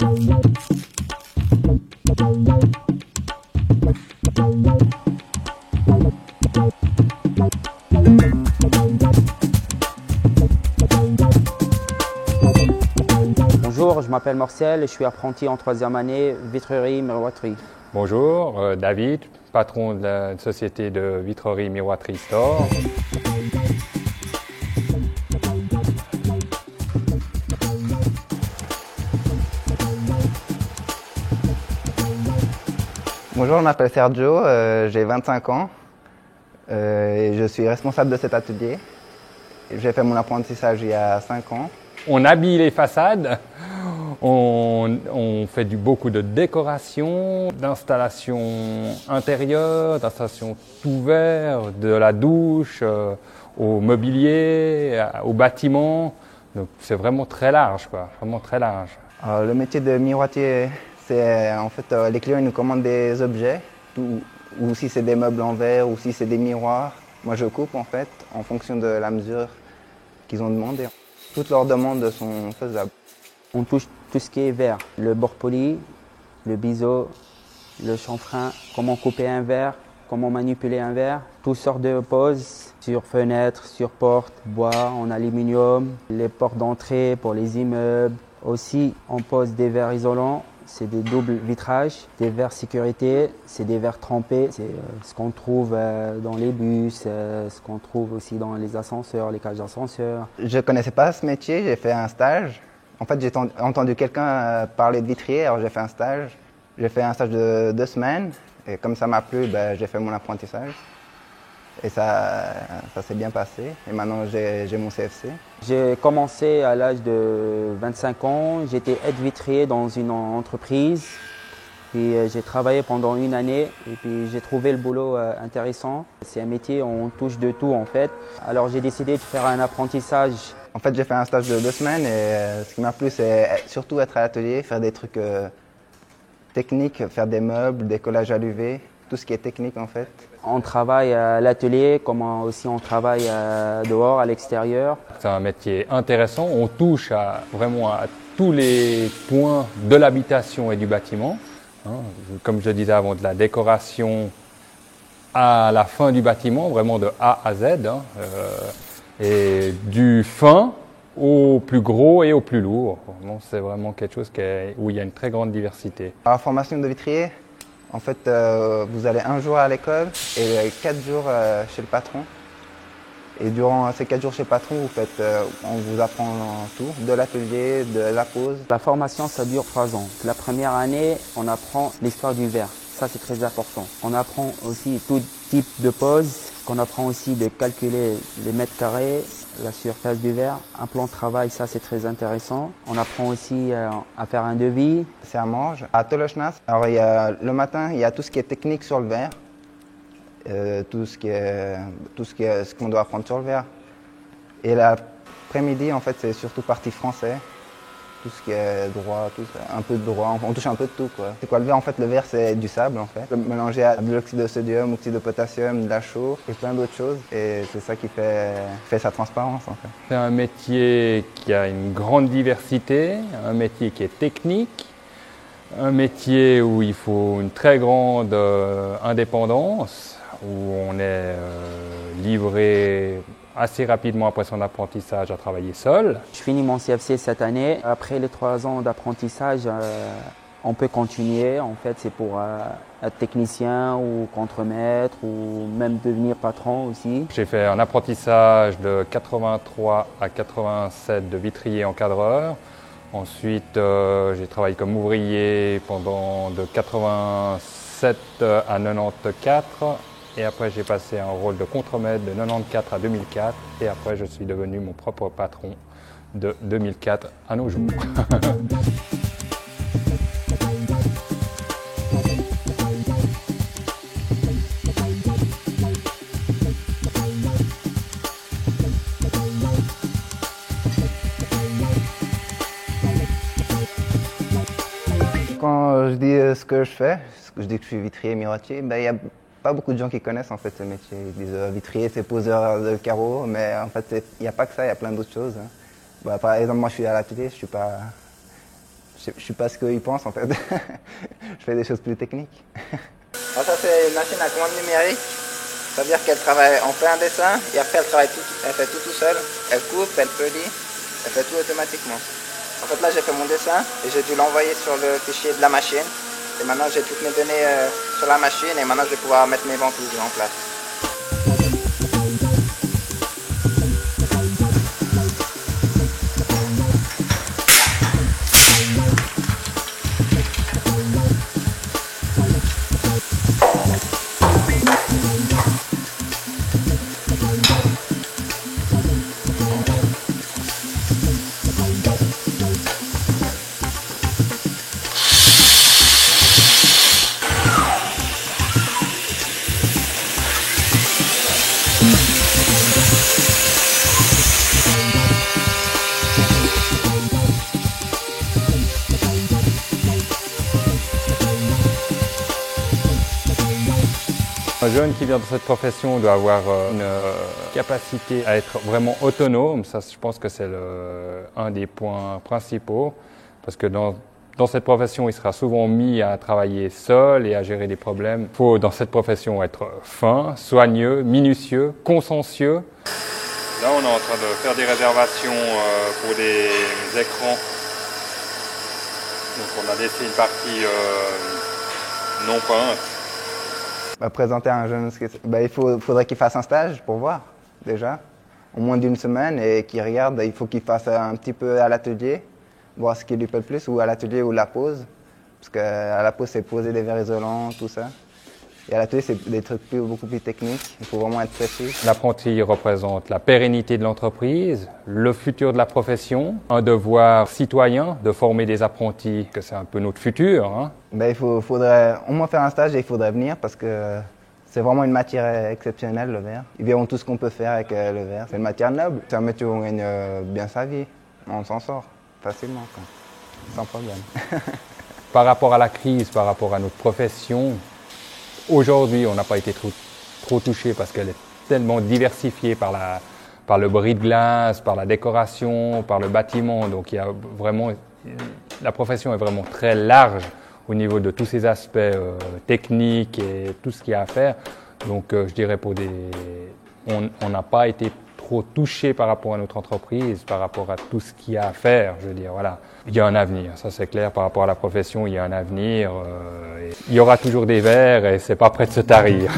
Bonjour, je m'appelle Marcel et je suis apprenti en 3e année vitrerie-miroiterie. Bonjour, David, patron de la société de vitrerie-miroiterie Store. Bonjour, je m'appelle Sergio, j'ai 25 ans et je suis responsable de cet atelier. J'ai fait mon apprentissage il y a 5 ans. On habille les façades, on fait beaucoup de décoration, d'installation intérieure, d'installation tout verre, de la douche, au mobilier, au bâtiment. Donc c'est vraiment très large, quoi, vraiment très large. Alors, le métier de miroitier, c'est en fait les clients ils nous commandent des objets, ou si c'est des meubles en verre, ou si c'est des miroirs. Moi je coupe en fait en fonction de la mesure qu'ils ont demandé. Toutes leurs demandes sont faisables. On touche tout ce qui est verre, le bord poli, le biseau, le chanfrein, comment couper un verre, comment manipuler un verre, toutes sortes de poses sur fenêtres, sur portes, bois, en aluminium, les portes d'entrée pour les immeubles. Aussi, on pose des verres isolants, c'est des doubles vitrages, des verres sécurité, c'est des verres trempés, c'est ce qu'on trouve dans les bus, ce qu'on trouve aussi dans les ascenseurs, les cages d'ascenseurs. Je ne connaissais pas ce métier, j'ai fait un stage. En fait, j'ai entendu quelqu'un parler de vitrier, alors j'ai fait un stage. J'ai fait un stage de 2 semaines et comme ça m'a plu, j'ai fait mon apprentissage. Et ça s'est bien passé et maintenant j'ai mon CFC. J'ai commencé à l'âge de 25 ans, j'étais aide-vitrier dans une entreprise. Puis j'ai travaillé pendant 1 année et puis j'ai trouvé le boulot intéressant. C'est un métier où on touche de tout en fait. Alors j'ai décidé de faire un apprentissage. En fait, j'ai fait un stage de 2 semaines et ce qui m'a plu, c'est surtout être à l'atelier, faire des trucs techniques, faire des meubles, des collages à l'UV, tout ce qui est technique en fait. On travaille à l'atelier, comme aussi on travaille dehors, à l'extérieur. C'est un métier intéressant, on touche vraiment à tous les points de l'habitation et du bâtiment. Comme je disais avant, de la décoration à la fin du bâtiment, vraiment de A à Z. Et du fin au plus gros et au plus lourd. C'est vraiment quelque chose où il y a une très grande diversité. À la formation de vitrier, en fait, vous allez 1 jour à l'école et 4 jours chez le patron. Et durant ces 4 jours chez le patron, on vous apprend tout, de l'atelier, de la pose. La formation, ça dure 3 ans. La première année, on apprend l'histoire du verre. Ça, c'est très important. On apprend aussi tout type de pose. On apprend aussi de calculer les mètres carrés, la surface du verre. Un plan de travail, ça, c'est très intéressant. On apprend aussi à faire un devis. C'est à Morges, à Tolosnas. Alors, le matin, il y a tout ce qui est technique sur le verre. Tout ce qu'on doit apprendre sur le verre. Et l'après-midi, en fait, c'est surtout partie français. Tout ce qui est droit, un peu de droit, on touche un peu de tout, quoi. C'est quoi le verre? En fait, le verre, c'est du sable, en fait. Mélangé à de l'oxyde de sodium, oxyde de potassium, de la chaux et plein d'autres choses. Et c'est ça qui fait sa transparence, en fait. C'est un métier qui a une grande diversité, un métier qui est technique, un métier où il faut une très grande indépendance, où on est livré assez rapidement après son apprentissage à travailler seul. Je finis mon CFC cette année. Après les 3 ans d'apprentissage, on peut continuer. En fait, c'est pour être technicien ou contremaître ou même devenir patron aussi. J'ai fait un apprentissage de 83 à 87 de vitrier encadreur. Ensuite, j'ai travaillé comme ouvrier pendant de 87 à 94. Et après, j'ai passé un rôle de contremaître de 94 à 2004. Et après, je suis devenu mon propre patron de 2004 à nos jours. Quand je dis ce que je fais, je dis que je suis vitrier miroitier, il n'y a pas beaucoup de gens qui connaissent en fait ce métier. Ils disent vitrier, c'est poseur de carreaux, mais en fait il n'y a pas que ça, il y a plein d'autres choses. Par exemple, moi je suis à l'atelier, je Je suis pas ce qu'ils pensent en fait. Je fais des choses plus techniques. Alors ça c'est une machine à commande numérique. Ça veut dire qu'elle travaille, on fait un dessin et après elle fait tout seule. Elle coupe, elle polie, elle fait tout automatiquement. En fait là j'ai fait mon dessin et j'ai dû l'envoyer sur le fichier de la machine. Et maintenant j'ai toutes mes données sur la machine et maintenant je vais pouvoir mettre mes ventouses en place. Un jeune qui vient dans cette profession doit avoir une capacité à être vraiment autonome. Ça, je pense que c'est un des points principaux. Parce que dans cette profession, il sera souvent mis à travailler seul et à gérer des problèmes. Il faut, dans cette profession, être fin, soigneux, minutieux, consciencieux. Là, on est en train de faire des réservations pour des écrans. Donc, on a laissé une partie non peinte. Présenter à un jeune, il faudrait qu'il fasse un stage pour voir, déjà, au moins d'une semaine, et qu'il regarde, il faut qu'il fasse un petit peu à l'atelier, voir ce qui lui plaît le plus, ou à l'atelier ou la pose, parce qu'à la pose, c'est poser des verres isolants, tout ça. Et à l'atelier, c'est des trucs beaucoup plus techniques, il faut vraiment être précis. L'apprenti représente la pérennité de l'entreprise, le futur de la profession, un devoir citoyen de former des apprentis, que c'est un peu notre futur. Hein. Il faudrait au moins faire un stage et il faudrait venir parce que c'est vraiment une matière exceptionnelle, le verre. Ils verront tout ce qu'on peut faire avec le verre. C'est une matière noble, c'est un métier où on gagne bien sa vie, on s'en sort facilement, quoi. Sans problème. Par rapport à la crise, par rapport à notre profession, aujourd'hui, on n'a pas été trop touché parce qu'elle est tellement diversifiée par le bris de glace, par la décoration, par le bâtiment. Donc, la profession est vraiment très large au niveau de tous ces aspects techniques et tout ce qu'il y a à faire. Donc, je dirais on n'a pas été trop touché par rapport à notre entreprise, par rapport à tout ce qu'il y a à faire. Je veux dire, voilà. Il y a un avenir, ça c'est clair, par rapport à la profession, il y a un avenir. Il y aura toujours des verres et c'est pas prêt de se tarir.